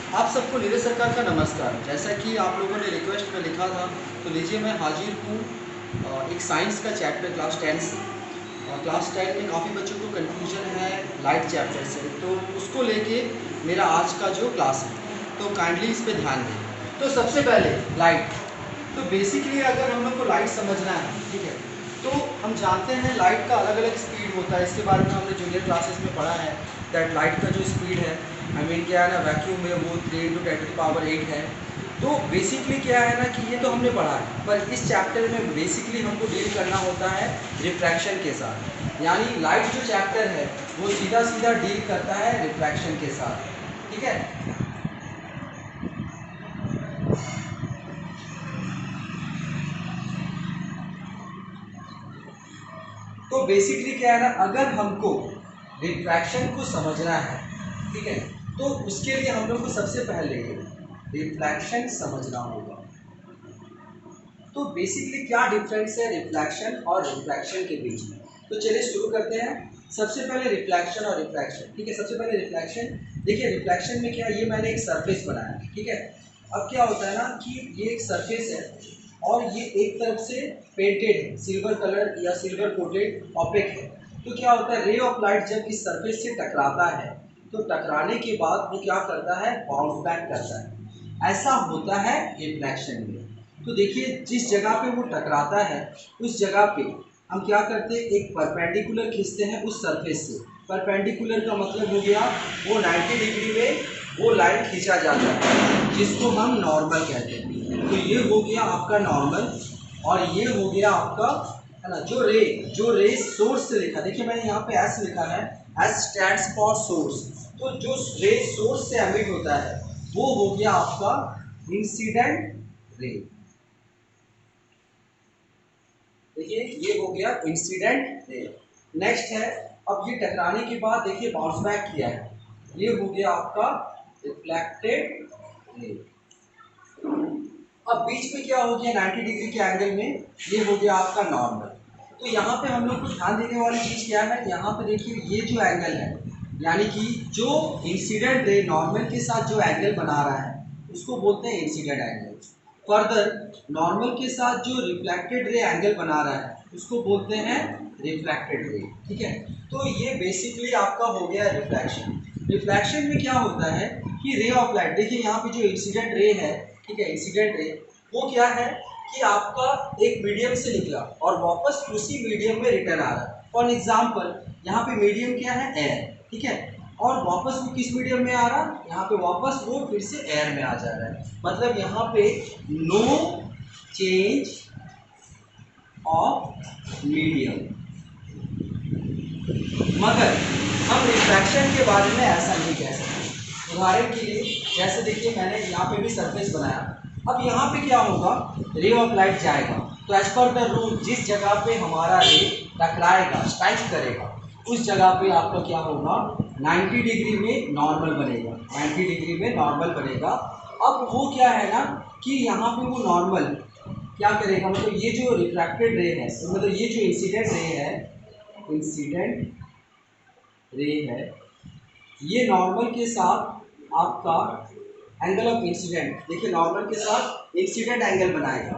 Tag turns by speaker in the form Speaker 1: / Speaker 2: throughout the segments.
Speaker 1: आप सबको नीरज सरकार का नमस्कार। जैसा कि आप लोगों ने रिक्वेस्ट में लिखा था, तो लीजिए मैं हाजिर हूँ एक साइंस का चैप्टर क्लास 10 से। और क्लास 10 में काफ़ी बच्चों को कन्फ्यूजन है लाइट चैप्टर से, तो उसको लेके मेरा आज का जो क्लास है, तो काइंडली इस पर ध्यान दें। तो सबसे पहले लाइट, तो बेसिकली अगर हम लोग को लाइट समझना है, ठीक है, तो हम जानते हैं लाइट का अलग अलग स्पीड होता है। इसके बारे में हमने जूनियर क्लासेस में पढ़ा है दैट लाइट का जो स्पीड है, आई मीन क्या है ना, वैक्यूम में वो 3 × 10⁸ है। तो बेसिकली क्या है ना कि ये तो हमने पढ़ा है, पर इस चैप्टर में बेसिकली हमको डील करना होता है रिफ्रैक्शन के साथ। यानी लाइट जो चैप्टर है वो सीधा सीधा डील करता है रिफ्रैक्शन के साथ, ठीक है। तो बेसिकली क्या है ना, अगर हमको रिफ्रैक्शन को समझना है, ठीक है, तो उसके लिए हम लोग को सबसे पहले रिफ्लेक्शन समझना होगा। तो बेसिकली क्या डिफरेंस है रिफ्लेक्शन और रिफ्रैक्शन के बीच में, तो चलिए शुरू करते हैं। सबसे पहले रिफ्लेक्शन और रिफ्रैक्शन, ठीक है। सबसे पहले रिफ्लेक्शन, देखिए रिफ्लेक्शन में क्या, ये मैंने एक सरफेस बनाया है, ठीक है। अब क्या होता है ना कि ये एक सरफेस है और ये एक तरफ से पेंटेड है, सिल्वर कलर या सिल्वर कोटेड ऑपेक है। तो क्या होता है, रे ऑफ लाइट जब इस सरफेस से टकराता है, तो टकराने के बाद वो क्या करता है, बाउंस बैक करता है। ऐसा होता है रिफ्लेक्शन में। तो देखिए जिस जगह पे वो टकराता है उस जगह पे हम क्या करते हैं, एक परपेंडिकुलर खींचते हैं उस सरफेस से। परपेंडिकुलर का मतलब हो गया वो 90 डिग्री में वो लाइन खींचा जाता है, जिसको हम नॉर्मल कहते हैं। तो ये हो गया आपका नॉर्मल, और ये हो गया आपका, है ना, जो रे सोर्स से लिखा, देखिए मैंने यहाँ पे एस लिखा है, एस स्टैंड्स फॉर सोर्स। तो जो रे सोर्स से एमिट होता है वो हो गया आपका इंसिडेंट रे। देखिए ये हो गया इंसिडेंट रे। नेक्स्ट है, अब ये टकराने के बाद देखिए बाउंस बैक किया है, ये हो गया आपका रिफ्लेक्टेड रे। अब बीच में क्या हो गया, 90 डिग्री के एंगल में, ये हो गया आपका नॉर्मल। तो यहाँ पे हम लोग को ध्यान देने वाली चीज़ क्या है, यहाँ पे देखिए ये जो एंगल है, यानी कि जो इंसिडेंट रे नॉर्मल के साथ जो एंगल बना रहा है उसको बोलते हैं इंसिडेंट एंगल। फर्दर नॉर्मल के साथ जो रिफ्लेक्टेड रे एंगल बना रहा है उसको बोलते हैं रिफ्लेक्टेड रे, ठीक है। तो ये बेसिकली आपका हो गया रिफ्लेक्शन। रिफ्लेक्शन में क्या होता है कि रे ऑफ लाइट, देखिए यहाँ पे जो इंसिडेंट रे है, ठीक है, इंसिडेंट रे वो क्या है कि आपका एक मीडियम से निकला और वापस उसी मीडियम में रिटर्न आ रहा है। फॉर एग्जाम्पल यहाँ पे मीडियम क्या है, एयर, ठीक है, और वापस वो किस मीडियम में आ रहा है, यहाँ पे वापस वो फिर से एयर में आ जा रहा है। मतलब यहाँ पे नो चेंज ऑफ मीडियम। मगर हम रिफ्रैक्शन के बारे में ऐसा नहीं कह सकते। उदाहरण के लिए जैसे देखिए मैंने यहाँ पे भी सरफेस बनाया, अब यहाँ पे क्या होगा, रे ऑफ लाइट जाएगा, तो एज पर द रूल जिस जगह पे हमारा रे टकराएगा, स्ट्राइक करेगा, उस जगह पे आपका क्या होगा, 90 डिग्री में नॉर्मल बनेगा, 90 डिग्री में नॉर्मल बनेगा। अब वो क्या है ना कि यहाँ पे वो नॉर्मल क्या करेगा, मतलब ये जो रिफ्रैक्टेड रे है, मतलब ये जो इंसिडेंट रे है, इंसिडेंट रे है, ये नॉर्मल के साथ आपका एंगल ऑफ इंसिडेंट, देखिए नॉर्मल के साथ इंसिडेंट एंगल बनाएगा।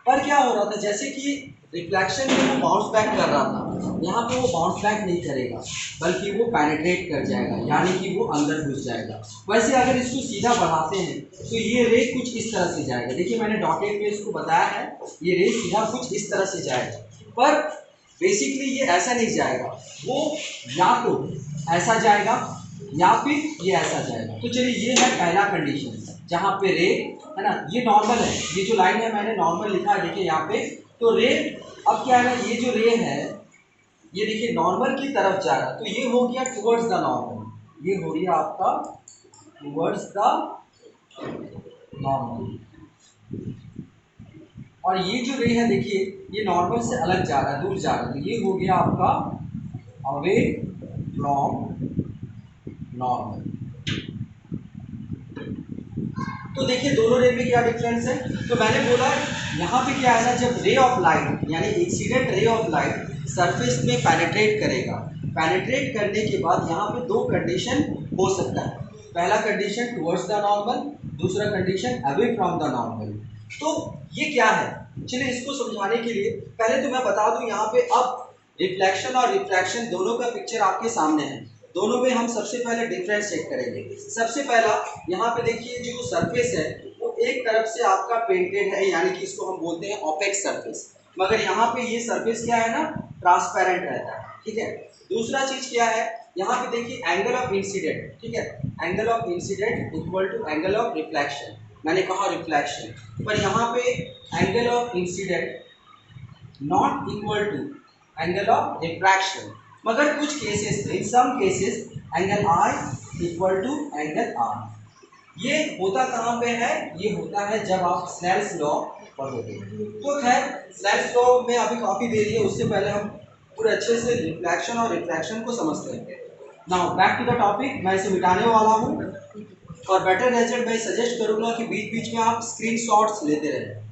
Speaker 1: पर क्या हो रहा था, जैसे कि रिफ्लेक्शन में वो बाउंस बैक कर रहा था, यहाँ पे वो बाउंस बैक नहीं करेगा बल्कि वो पेनिट्रेट कर जाएगा, यानी कि वो अंदर घुस जाएगा। वैसे अगर इसको सीधा बढ़ाते हैं तो ये रे कुछ इस तरह से जाएगा, देखिए मैंने डॉटेड में इसको बताया है, ये रे सीधा कुछ इस तरह से जाएगा। पर बेसिकली ये ऐसा नहीं जाएगा, वो या तो ऐसा जाएगा या फिर ये ऐसा जाएगा। तो चलिए ये है पहला कंडीशन जहाँ पे रे, है ना, ये नॉर्मल है, ये जो लाइन है मैंने नॉर्मल लिखा है, देखिए यहाँ पे तो रे, अब क्या है ना, ये जो रे है ये देखिए नॉर्मल की तरफ जा रहा है, तो ये हो गया टुवर्ड्स द नॉर्मल, ये हो गया आपका टुवर्ड्स द नॉर्मल। और ये जो रे है देखिए ये नॉर्मल से अलग जा रहा है, दूर जा रहा है, तो ये हो गया आपका अवे फ्रॉम नॉर्मल। तो देखिए दोनों रे में क्या डिफरेंस है, तो मैंने बोला यहाँ पे क्या है ना, जब रे ऑफ लाइट यानी incident ray of light surface में पेनिट्रेट करेगा, पेनिट्रेट करने के बाद यहाँ पे दो कंडीशन हो सकता है। पहला कंडीशन टुवर्ड्स द नॉर्मल, दूसरा condition away from the normal. तो ये क्या है, चलिए इसको समझाने के लिए पहले तो मैं बता दूं यहाँ पे अब रिफ्लेक्शन और रिफ्रैक्शन दोनों का पिक्चर आपके सामने है। दोनों में हम सबसे पहले डिफरेंस चेक करेंगे। सबसे पहला यहाँ पे देखिए जो सरफेस है वो एक तरफ से आपका पेंटेड है, यानी कि इसको हम बोलते हैं ऑपेक सरफेस, मगर यहाँ पे ये सरफेस क्या है ना, ट्रांसपेरेंट रहता है, ठीक है। दूसरा चीज क्या है, यहाँ पे देखिए एंगल ऑफ इंसिडेंट, ठीक है, angle of incident equal to angle of reflection, मैंने कहा रिफ्लेक्शन, पर यहाँ पे angle of incident not equal to angle of refraction, मगर कुछ cases, in some cases angle I equal to angle R. ये होता कहाँ पे है, ये होता है जब आप स्नेल्स लॉ पढ़ोगे। तो खैर स्नेल्स लॉ में अभी काफ़ी देरी है, उससे पहले हम पूरे अच्छे से रिफ्लेक्शन और रिफ्रैक्शन को समझते हैं। Now back to the topic, मैं इसे मिटाने वाला हूँ और बेटर रिजल्ट मैं सजेस्ट करूँगा कि बीच बीच में आप स्क्रीनशॉट्स लेते रहें।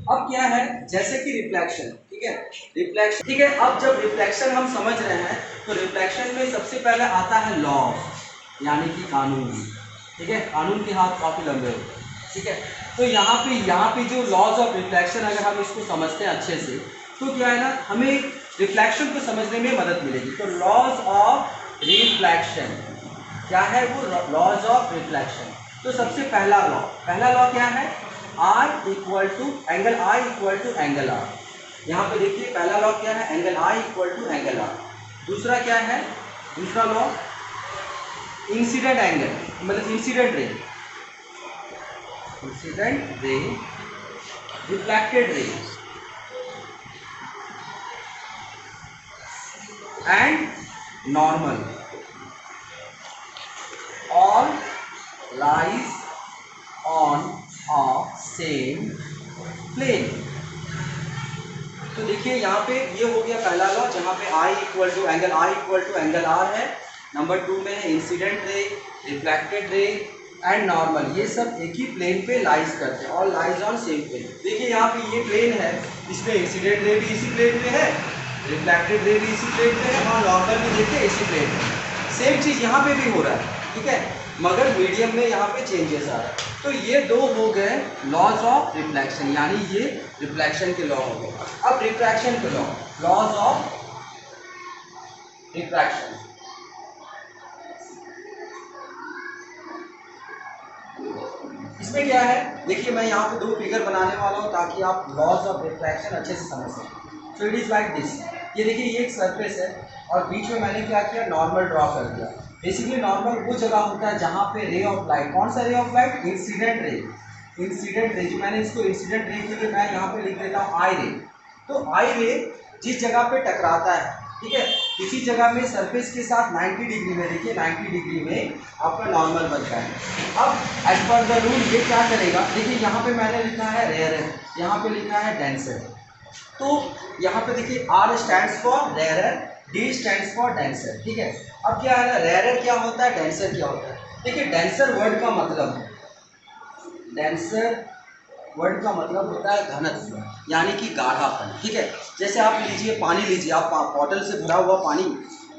Speaker 1: अब क्या है, जैसे कि रिफ्लेक्शन, ठीक है, रिफ्लेक्शन, ठीक है। अब जब रिफ्लेक्शन हम समझ रहे हैं तो रिफ्लेक्शन में सबसे पहले आता है लॉ, यानी कि कानून, ठीक है। कानून के हाथ काफ़ी लंबे होते हैं, ठीक है। तो यहाँ पे जो लॉज ऑफ रिफ्लेक्शन अगर हम इसको समझते हैं अच्छे से तो क्या है ना, हमें रिफ्लेक्शन को समझने में मदद मिलेगी। तो लॉज ऑफ रिफ्लेक्शन क्या है, वो लॉज ऑफ रिफ्लेक्शन। तो सबसे पहला लॉ क्या है, R equal to angle I equal to angle R. यहाँ पे देखिए पहला लॉ क्या है, angle I equal to angle R. दूसरा क्या है, दूसरा लॉ इंसिडेंट एंगल, मतलब incident ray reflected ray and normal all lies on same plane. तो देखिए यहाँ पे ये हो गया पहला लॉ, जहाँ पे आई इक्वल टू एंगल आर है। नंबर 2 में है incident ray, reflected ray and normal, ये सब एक ही प्लेन पे लाइज करते हैं, all lies on same plane. देखिए यहाँ पे ये प्लेन है, इसमें इंसिडेंट रे भी इसी प्लेन पे है, रिफ्लेक्टेड रे भी इसी प्लेन पे है और नॉर्मल भी देखिए इसी प्लेन पे। सेम चीज़ यहाँ पे भी हो रहा है, ठीक है, मगर मीडियम में यहाँ पे चेंजेस आ रहा है। तो ये दो हो गए लॉज ऑफ रिफ्लेक्शन, यानी ये रिफ्लेक्शन के लॉ हो गए। अब रिफ्रैक्शन के लॉज ऑफ रिफ्रैक्शन, इसमें क्या है, देखिए मैं यहाँ पे 2 फिगर बनाने वाला हूँ ताकि आप लॉज ऑफ रिफ्रैक्शन अच्छे से समझ सकें। So it is like this, ये देखिए ये एक सरफेस है और बीच में मैंने क्या किया, नॉर्मल ड्रॉ कर दिया। बेसिकली नॉर्मल वो जगह होता है जहाँ पे रे ऑफ लाइट, कौन सा रे ऑफ लाइट, इंसिडेंट रे, जो मैंने इसको इंसिडेंट रे के लिए मैं यहाँ पे लिख देता हूँ आई रे। तो आई रे जिस जगह पे टकराता है, ठीक है, किसी जगह में सरफेस के साथ 90 डिग्री में, देखिए 90 डिग्री में आपका नॉर्मल बनता है। अब एज पर द रूल ये क्या करेगा, देखिए यहाँ पे मैंने लिखा है रेयरर, यहाँ पे लिखा है डेंसर। तो यहाँ पे देखिए R stands for rarer, D stands for denser, ठीक है। अब क्या है ना, रेयरर क्या होता है, डेंसर क्या होता है। देखिए डेंसर वर्ड का मतलब, डेंसर वर्ड का मतलब होता है घनत्व, यानी कि गाढ़ापन, ठीक है। जैसे आप लीजिए, पानी लीजिए, आप बॉटल से भरा हुआ पानी,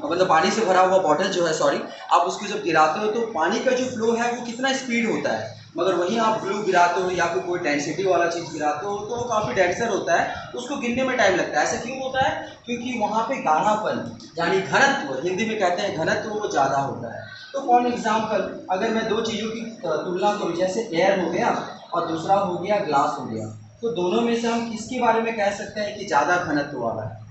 Speaker 1: मतलब पानी से भरा हुआ बॉटल जो है, सॉरी, आप उसको जब गिराते हो तो पानी का जो फ्लो है वो कितना स्पीड होता है, मगर वहीं आप ग्लू गिराते हो या फिर कोई डेंसिटी वाला चीज़ गिराते हो तो वो काफ़ी डेंसर होता है, उसको गिरने में टाइम लगता है। ऐसा क्यों होता है, क्योंकि वहाँ पे गाढ़ापन यानी घनत्व, हिंदी में कहते हैं घनत्व, वो ज़्यादा होता है। तो फॉर एग्जाम्पल अगर मैं 2 चीज़ों की तुलना करूँ, जैसे एयर हो गया और दूसरा हो गया ग्लास हो गया, तो दोनों में से हम किसके बारे में कह सकते हैं कि ज़्यादा घनत्व वाला है।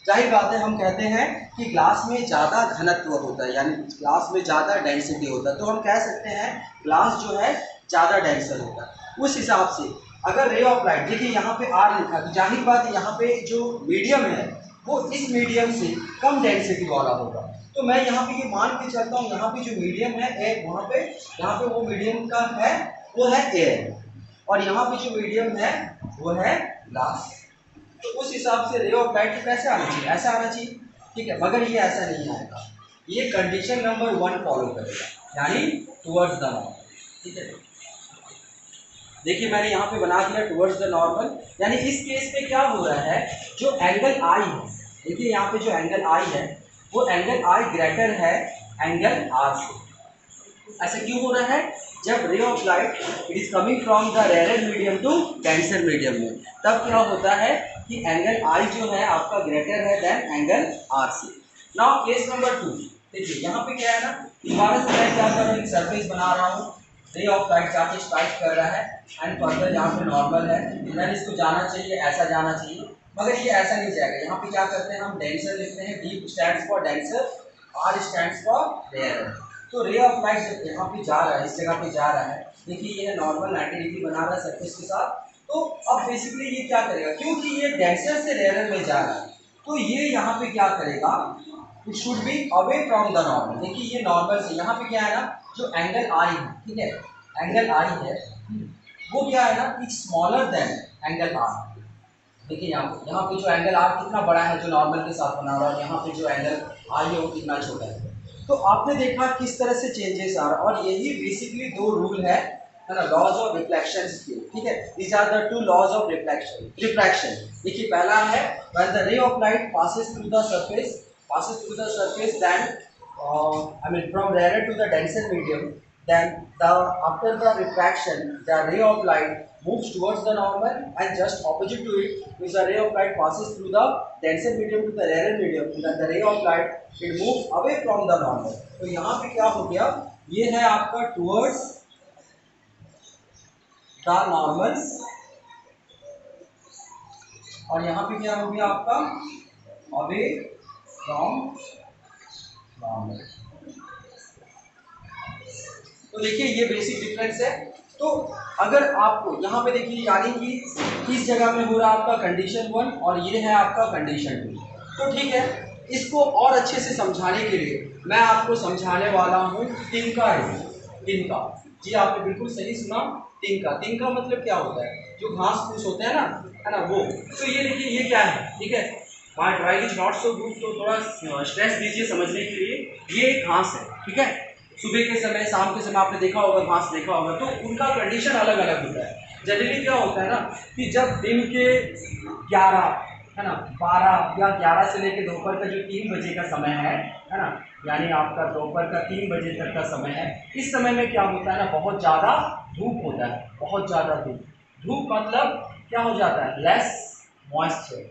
Speaker 1: जाहिर बात है, हम कहते हैं कि ग्लास में ज़्यादा घनत्व होता है, यानी ग्लास में ज़्यादा डेंसिटी होता है, तो हम कह सकते हैं ग्लास जो है ज़्यादा डेंसर होता है। उस हिसाब से अगर रे ऑफ लाइट, देखिए यहाँ पे आर लिखा, तो जाहिर बात है यहाँ पे जो मीडियम है वो इस मीडियम से कम डेंसिटी वाला होगा। तो मैं यहाँ पे ये मान के चलता हूँ, यहाँ पे जो मीडियम है एयर, यहाँ पे वो मीडियम का है, वो है एयर, और यहाँ पे जो मीडियम है वो है ग्लास। तो उस हिसाब से रे ऑफ लाइट कैसे आना चाहिए, ऐसा आना चाहिए, ठीक है, मगर ये ऐसा नहीं आएगा, ये कंडीशन नंबर 1 फॉलो करेगा, यानी टुवर्ड्स द नॉर्मल, ठीक है। देखिए मैंने यहाँ पे बना दिया टुवर्ड्स द नॉर्मल, यानी इस केस में क्या हो रहा है, जो एंगल आई है, देखिए यहाँ पे जो एंगल आई है वो एंगल आई ग्रेटर है एंगल आर से। ऐसा क्यों हो रहा है? जब ray of light it is coming from the rare medium to denser medium में, तब क्या होता है कि एंगल आई जो है आपका ग्रेटर है देन एंगल आर से। नाउ केस नंबर 2, देखिए यहाँ पे क्या है ना, दोबारा से मैं क्या कर रहा हूँ, एक सरफेस बना रहा हूँ, रे ऑफ लाइट जाके स्ट्राइक कर रहा है एंड फर्दर यहाँ पे नॉर्मल है, मैंने इसको जाना चाहिए, ऐसा जाना चाहिए, मगर ये ऐसा नहीं जाएगा। यहाँ पे क्या करते हैं, हम डेंसर लिखते हैं, D stands for denser, R stands for rare. तो रे ऑफ लाइट जब यहाँ पे जा रहा है, इस जगह पे जा रहा है, देखिए ये नॉर्मल 90 डिग्री बना रहा है सरफेस के साथ। तो अब बेसिकली ये क्या करेगा, क्योंकि ये डेंसर से रेयर में जा रहा है, तो ये यहाँ पे क्या करेगा, it should be away from the normal. देखिए ये नॉर्मल से यहाँ पे क्या है ना, जो एंगल आई है, ठीक है, एंगल आई है, वो क्या है ना, it's smaller than angle R. देखिए यहाँ पे जो एंगल आर कितना बड़ा है जो नॉर्मल के साथ बना रहा है, यहाँ पे जो एंगल आई है वो कितना छोटा है। तो आपने देखा किस तरह से चेंजेस आ रहा है, और यही बेसिकली दो रूल है ना, लॉज ऑफ रिफ्लेक्शन के, ठीक है। These are the two laws of refraction. देखिए पहला है when the ray of light passes through the surface then I mean from rarer to the denser medium, then after the refraction the ray of light moves towards the normal, and just opposite to it is the ray of light passes through the denser medium to the rarer medium, then the ray of light it moves away from the normal। तो यहाँ पे क्या हो गया, ये है आपका towards the normal, और यहाँ पे क्या हो गया आपका away from normal। तो देखिए ये बेसिक डिफरेंस है। तो अगर आपको यहाँ पे देखिए, यानी कि इस जगह में हो रहा है आपका कंडीशन 1 और ये है आपका कंडीशन 2, तो ठीक है, इसको और अच्छे से समझाने के लिए मैं आपको समझाने वाला हूँ तिनका रूल। तिनका, जी आपने बिल्कुल सही सुना, तिनका। तिनका मतलब क्या होता है, जो घास फूस होते हैं ना, है ना, वो। तो ये देखिए ये क्या है, ठीक है, my drawing is not so good, तो थोड़ा स्ट्रेस दीजिए समझने के लिए। ये एक घास है, ठीक है, सुबह के समय, शाम के समय आपने देखा होगा, घास देखा होगा, तो उनका कंडीशन अलग अलग होता है। जनरली क्या होता है ना कि जब दिन के 11, है ना, 12 या 11 से लेकर दोपहर का जो 3 बजे का समय है ना, यानी आपका दोपहर का 3 बजे तक का समय है, इस समय में क्या होता है ना, बहुत ज़्यादा धूप होता है, बहुत ज़्यादा धूप। धूप मतलब क्या हो जाता है, लेस मॉइस्चर।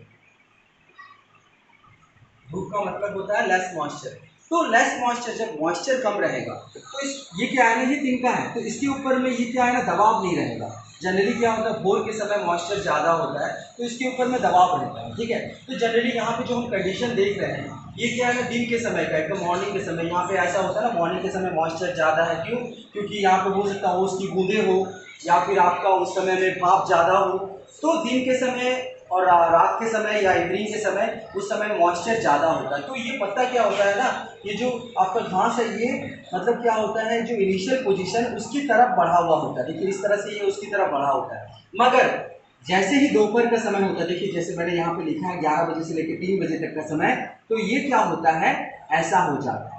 Speaker 1: धूप का मतलब होता है लेस मॉइस्चर। तो लेस मॉइस्चर, जब मॉइस्चर कम रहेगा तो ये क्या है ना, ये तिनका है, तो इसके ऊपर में ये क्या है ना, दबाव नहीं रहेगा। जनरली क्या होता है, भोर के समय मॉइस्चर ज़्यादा होता है तो इसके ऊपर में दबाव रहता है, ठीक है। तो जनरली यहाँ पे जो हम कंडीशन देख रहे हैं, ये क्या है ना, दिन के समय का, एकदम मॉर्निंग के समय। यहाँ पे ऐसा होता है ना, मॉर्निंग के समय मॉइस्चर ज़्यादा है, क्यों, क्योंकि यहाँ पे हो सकता है ओस की बूंदें हो, या फिर आपका उस समय में भाप ज़्यादा हो। तो दिन के समय और रात के समय या इवनिंग के समय, उस समय मॉइस्चर ज़्यादा होता है। तो ये पत्ता क्या होता है ना, ये जो आपका घास है, ये मतलब क्या होता है, जो इनिशियल पोजीशन उसकी तरफ बढ़ा हुआ होता है। देखिए इस तरह से ये उसकी तरफ बढ़ा होता है, मगर जैसे ही दोपहर का समय होता है, देखिए जैसे मैंने यहाँ पे लिखा है 11 बजे से लेकर 3 बजे तक का समय, तो ये क्या होता है, ऐसा हो जाता है,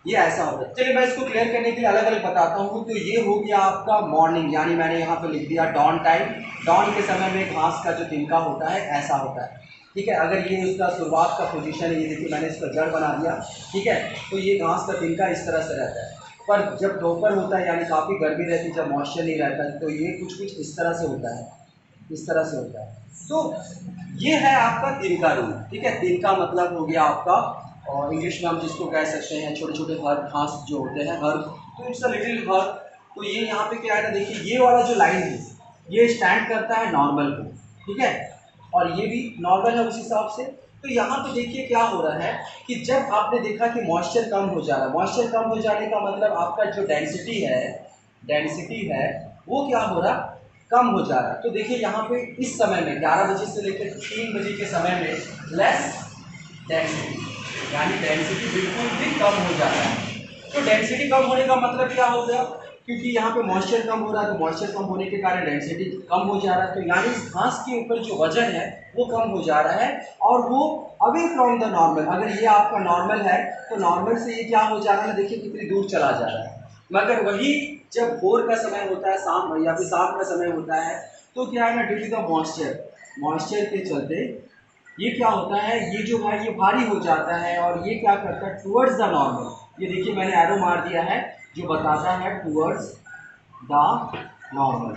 Speaker 1: ये ऐसा होता है। चलिए मैं इसको क्लियर करने के लिए अलग अलग बताता हूँ। तो ये हो गया आपका मॉर्निंग, यानी मैंने यहाँ पे लिख दिया डॉन टाइम। डॉन के समय में घास का जो तिनका होता है ऐसा होता है, ठीक है। अगर ये उसका शुरुआत का पोजीशन है, ये देखिए मैंने इसका जड़ बना दिया, ठीक है। तो ये घास का तिनका इस तरह से रहता है। पर जब दोपहर होता है, यानी काफ़ी गर्मी रहती है, जब मॉइस्चर नहीं रहता है, तो ये कुछ कुछ इस तरह से होता है, इस तरह से होता है। तो ये है आपका तिनका रूल, ठीक है। तिनका मतलब हो गया आपका, और इंग्लिश में हम जिसको कह सकते हैं छोटे छोटे हर्ब, घास जो होते हैं हर्ब, तो इट्स अ लिटिल हर्ब। तो ये यहाँ पे क्या है ना, देखिए ये वाला जो लाइन है ये स्टैंड करता है नॉर्मल को, ठीक है, और ये भी नॉर्मल है उस हिसाब से। तो यहाँ पे देखिए क्या हो रहा है कि जब आपने देखा कि मॉइस्चर कम हो जा रहा है, मॉइस्चर कम हो जाने का मतलब आपका जो डेंसिटी है वो क्या हो रहा, कम हो जा रहा है। तो देखिए यहाँ पे इस समय में 11 बजे से लेकर 3 बजे के समय में लेस डेंसिटी, यानी डेंसिटी बिल्कुल भी कम हो जाता है। तो डेंसिटी कम होने का मतलब क्या हो गया, क्योंकि यहाँ पे मॉइस्चर कम हो रहा है, तो मॉइस्चर कम होने के कारण डेंसिटी कम हो जा रहा है। तो यानी इस घास के ऊपर जो वजन है वो कम हो जा रहा है, और वो अवे फ्रॉम द नॉर्मल। अगर ये आपका नॉर्मल है तो नॉर्मल से ये क्या हो जा रहा है, देखिए कितनी दूर चला जा रहा है। मगर वही जब भोर का समय होता है, शाम या फिर शाम का समय होता है, तो क्या है ना, ड्यू टू द मॉइस्चर के चलते ये क्या होता है, ये जो है ये भारी हो जाता है और ये क्या करता है टुवर्ड्स द नॉर्मल। ये देखिए मैंने एरो मार दिया है जो बताता है टुवर्ड्स द नॉर्मल।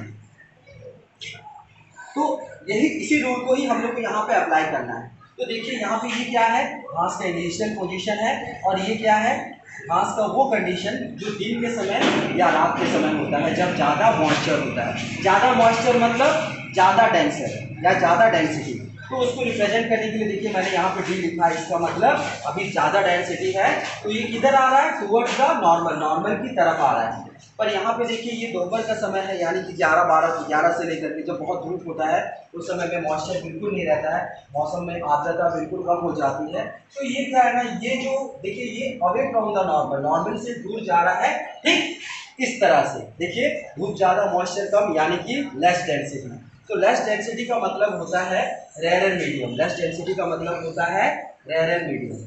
Speaker 1: तो यही इसी रूल को ही हम लोग को यहाँ पे अप्लाई करना है। तो देखिए यहाँ पे ये क्या है, घास का इनिशियल पोजीशन है और ये क्या है, घास का वो कंडीशन जो दिन के समय या रात के समय होता है जब ज़्यादा मॉइस्चर होता है। ज़्यादा मॉइस्चर मतलब ज़्यादा डेंसर या ज़्यादा डेंसिटी। तो उसको रिप्रेजेंट करने के लिए देखिए मैंने यहाँ पे डी लिखा है, इसका मतलब अभी ज़्यादा डेंसिटी है तो ये किधर आ रहा है, टुवर्ड्स द नॉर्मल, नॉर्मल की तरफ आ रहा है। पर यहाँ पे देखिए ये दोपहर का समय है, यानी कि 11 से लेकर के जब बहुत धूप होता है उस समय में मॉइस्चर बिल्कुल नहीं रहता है, मौसम में आर्द्रता बिल्कुल कम हो जाती है। तो ये क्या है ना, ये जो देखिए ये away from the normal, normal से दूर जा रहा है, ठीक इस तरह से। देखिए धूप ज़्यादा मॉइस्चर कम यानी कि लेस डेंसिटी। तो लेस डेंसिटी का मतलब होता है रेयर मीडियम, लेस डेंसिटी का मतलब होता है रेयर मीडियम।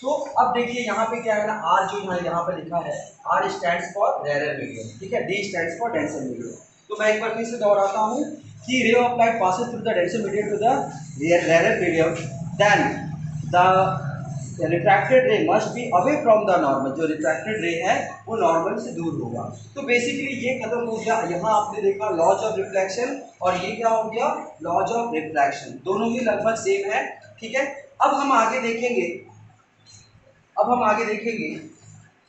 Speaker 1: तो अब देखिए यहाँ पे क्या है ना, आर जो यहाँ पे लिखा है, R stands for rare medium, ठीक है, D stands for denser medium. तो मैं एक बार फिर से दोहराता हूँ कि ray of light passes through the denser medium to the rare medium, then the refracted ray must be away from the normal, जो रिफ्रैक्टेड रे है वो नॉर्मल से दूर होगा। तो बेसिकली ये खत्म हो गया, यहाँ आपने देखा लॉज ऑफ रिफ्लेक्शन और ये क्या हो गया, लॉज ऑफ रिफ्रैक्शन, दोनों ही लगभग सेम है, ठीक है। अब हम आगे देखेंगे,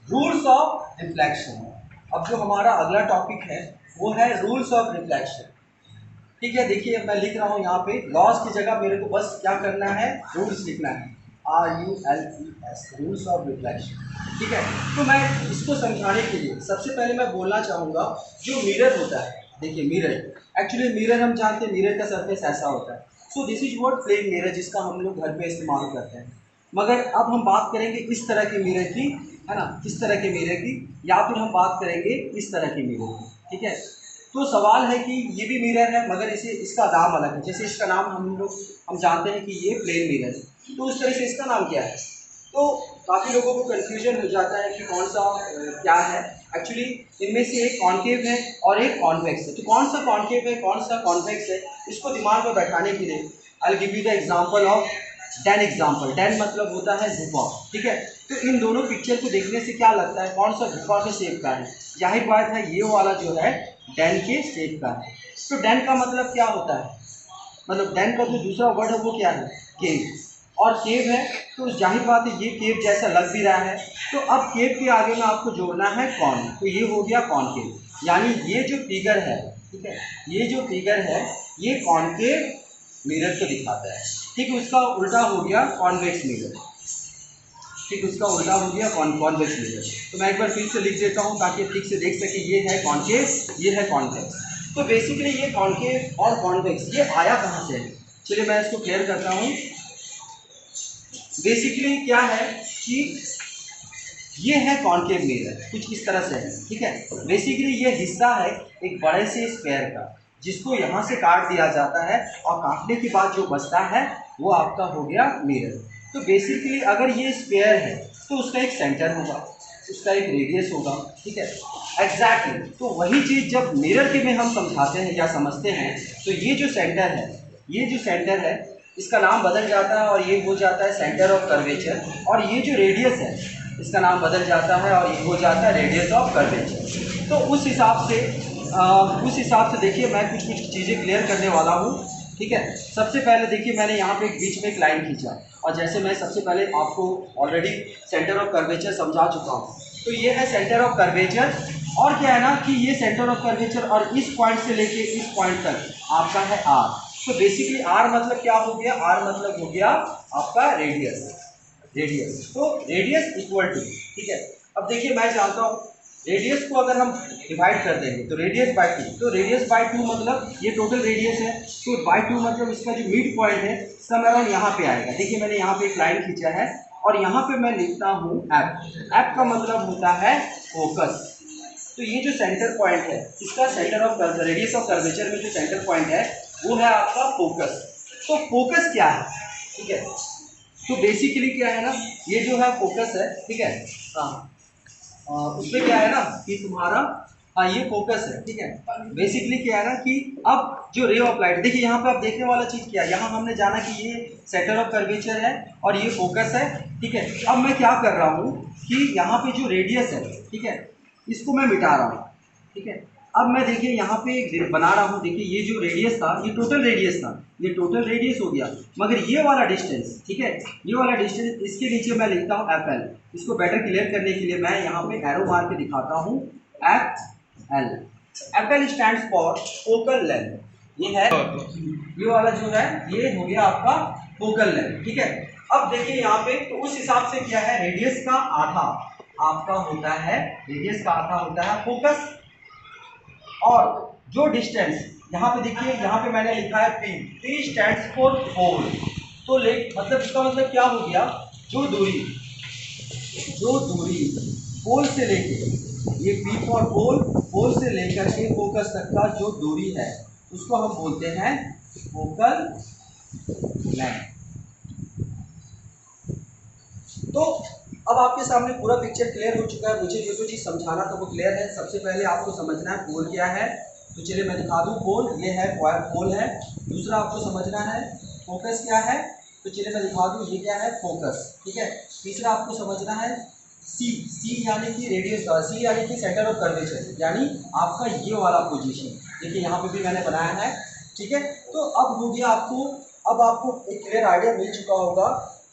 Speaker 1: रूल्स ऑफ रिफ्लेक्शन। अब जो हमारा अगला टॉपिक है वो है रूल्स ऑफ रिफ्लेक्शन, ठीक है। देखिए मैं लिख रहा हूँ यहाँ पे, लॉज की जगह मेरे को बस क्या करना है, रूल्स लिखना है, RULES, रूल्स ऑफ रिफ्लेक्शन, ठीक है। तो मैं इसको समझाने के लिए सबसे पहले मैं बोलना चाहूँगा जो मिरर होता है, देखिए मिरर, एक्चुअली मिरर हम जानते हैं मिरर का सरफेस ऐसा होता है। So this is what plane mirror, जिसका हम लोग घर पे इस्तेमाल करते हैं। मगर अब हम बात करेंगे इस तरह के मिरर की, है ना, इस तरह के मिरर की, या फिर हम बात करेंगे इस तरह के मिरर की, ठीक है। तो सवाल है कि ये भी मिरर है मगर इसे इसका नाम अलग है, जैसे इसका नाम हम जानते हैं कि ये प्लेन मिरर है, तो उस तरह से इसका नाम क्या है। तो काफ़ी लोगों को कन्फ्यूजन हो जाता है कि कौन सा क्या है। एक्चुअली इनमें से एक कॉन्केव है और एक कॉन्वेक्स है। तो कौन सा कॉन्केव है कौन सा कॉन्वेक्स है, इसको दिमाग में बैठाने के लिए I will give you the example of den example. Den मतलब होता है गुफा, ठीक है। तो इन दोनों पिक्चर को देखने से क्या लगता है कौन सा गुफा के शेप का है, जाहिर बात है ये वाला जो है डेन के शेप का है। तो डेन का मतलब क्या होता है, मतलब डेन का जो दूसरा वर्ड है वो क्या है, केव, और केव है तो जाहिर बात है ये केव जैसा लग भी रहा है। तो अब केव के आगे में आपको जोड़ना है कॉन, तो ये हो गया कॉनकेव, यानी ये जो फिगर है, ठीक है, ये जो फिगर है ये कॉनकेव मिरर को दिखाता है, ठीक है। उसका उल्टा हो गया कॉन्वेक्स मिरर, ठीक, उसका उल्टा हो गया कॉन्वेक्स मिरर। तो मैं एक बार फिर से लिख देता हूँ ताकि ठीक से देख सके, ये है कॉनकेव, ये है कॉन्वेक्स। तो बेसिकली ये कॉनकेव और कॉन्वेक्स ये आया कहाँ से है, चलिए मैं इसको क्लियर करता हूँ। बेसिकली क्या है कि ये है कॉनकेव मिरर, कुछ इस तरह से है, ठीक है। बेसिकली ये हिस्सा है एक बड़े से स्क्वायर का, जिसको यहाँ से काट दिया जाता है और काटने के बाद जो बचता है वो आपका हो गया मिरर। तो बेसिकली अगर ये स्क्वायर है तो उसका एक सेंटर होगा, उसका एक रेडियस होगा, ठीक है, एग्जैक्टली। तो वही चीज़ जब मिरर के में हम समझाते हैं या समझते हैं तो ये जो सेंटर है, ये जो सेंटर है इसका नाम बदल जाता है और ये हो जाता है सेंटर ऑफ कर्वेचर, और ये जो रेडियस है इसका नाम बदल जाता है और ये हो जाता है रेडियस ऑफ कर्वेचर। तो उस हिसाब से देखिए मैं कुछ चीज़ें क्लियर करने वाला हूँ, ठीक है। सबसे पहले देखिए मैंने यहाँ पे बीच में एक लाइन खींचा, और जैसे मैं सबसे पहले आपको ऑलरेडी सेंटर ऑफ कर्वेचर समझा चुका हूँ। तो ये है सेंटर ऑफ कर्वेचर, और क्या है ना कि ये सेंटर ऑफ कर्वेचर और इस पॉइंट से लेके इस पॉइंट तक आपका है आर। तो बेसिकली आर मतलब क्या हो गया, आर मतलब हो गया आपका रेडियस, तो रेडियस इक्वल टू, ठीक है। अब देखिए मैं जानता हूँ रेडियस को अगर हम डिवाइड कर देंगे तो रेडियस बाय 2, तो रेडियस बाय 2 मतलब ये टोटल रेडियस है, तो बाय 2 मतलब इसका जो मिड पॉइंट है सम अराउंड यहाँ पे आएगा। देखिए मैंने यहाँ पे एक लाइन खींचा है और यहाँ पे मैं लिखता हूँ एफ, एफ का मतलब होता है फोकस। तो ये जो सेंटर पॉइंट है इसका centre of radius of curvature में जो सेंटर पॉइंट है वो है आपका फोकस। तो फोकस क्या है, ठीक है, तो बेसिकली क्या है ना, ये जो है फोकस है, ठीक है। हाँ, उसमें क्या है ना कि तुम्हारा हाँ ये फोकस है, ठीक है। बेसिकली क्या है ना कि अब जो रे ऑफ लाइट, देखिए यहाँ पे आप देखने वाला चीज़ क्या है, यहाँ हमने जाना कि ये सेंटर ऑफ कर्वेचर है और ये फोकस है, ठीक है। अब मैं क्या कर रहा हूँ कि यहाँ पे जो रेडियस है, ठीक है, इसको मैं मिटा रहा हूँ, ठीक है। अब मैं देखिए यहाँ पे बना रहा हूँ, देखिए ये जो रेडियस था ये टोटल रेडियस था, ये टोटल रेडियस हो गया, मगर ये वाला डिस्टेंस, ठीक है, ये वाला डिस्टेंस इसके नीचे मैं लिखता हूँ एफ एल। इसको बेटर क्लियर करने के लिए मैं यहाँ पे एरो मार के दिखाता हूँ F L. F L stand for focal length, ये है, ये वाला जो है ये हो गया आपका फोकल लेंथ, ठीक है। अब देखिए यहाँ पे तो उस हिसाब से क्या है, रेडियस का आधा आपका होता है, रेडियस का आधा होता है फोकस, और जो डिस्टेंस यहाँ पे देखिए, यहाँ पे मैंने लिखा है पी, पी स्टैंड्स फॉर पोल। तो मतलब इसका मतलब क्या हो गया, जो दूरी पोल से लेके, ये पी फॉर पोल, पोल से लेकर के फोकस तक का जो दूरी है उसको हम बोलते हैं फोकल लेंथ। तो अब आपके सामने पूरा पिक्चर क्लियर हो चुका है। मुझे जो जो चीज़ समझाना था वो क्लियर है। सबसे पहले आपको समझना है पोल क्या है, तो चलिए मैं दिखा दूँ। पोल ये है, पोल है। दूसरा आपको समझना है फोकस क्या है, तो चलिए मैं दिखा दूँ, ये क्या है फोकस, ठीक है। तीसरा आपको समझना है सी यानी कि रेडियस, सी यानी कि सेंटर ऑफ कर्वेचर, यानी आपका ये वाला पोजीशन, देखिए यहाँ पे भी मैंने बनाया है, ठीक है। तो अब हो गया आपको, अब आपको एक क्लियर आइडिया मिल चुका होगा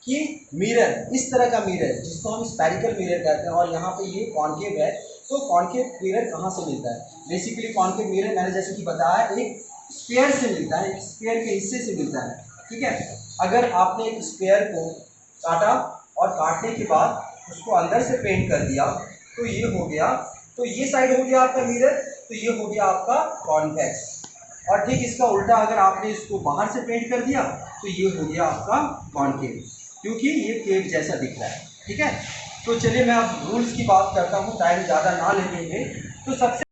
Speaker 1: कि मिरर, इस तरह का मिरर जिसको हम स्पेरिकल मिरर कहते हैं, और यहाँ पे ये कॉन्केव है, तो कॉन्केव मिरर कहाँ से मिलता है। बेसिकली कॉन्केव मिरर मैंने जैसे कि बताया एक स्फीयर से मिलता है, एक स्फीयर के हिस्से से मिलता है, ठीक है। अगर आपने एक स्फीयर को काटा और काटने के बाद उसको अंदर से पेंट कर दिया तो ये हो गया, तो ये साइड हो गया आपका मिरर, तो ये हो गया आपका कॉन्वेक्स। और ठीक इसका उल्टा अगर आपने इसको बाहर से पेंट कर दिया तो ये हो गया आपका कॉन्केव, क्योंकि ये केव जैसा दिख रहा है, ठीक है। तो चलिए मैं अब रूल्स की बात करता हूँ, टाइम ज़्यादा ना लेते हुए। तो सबसे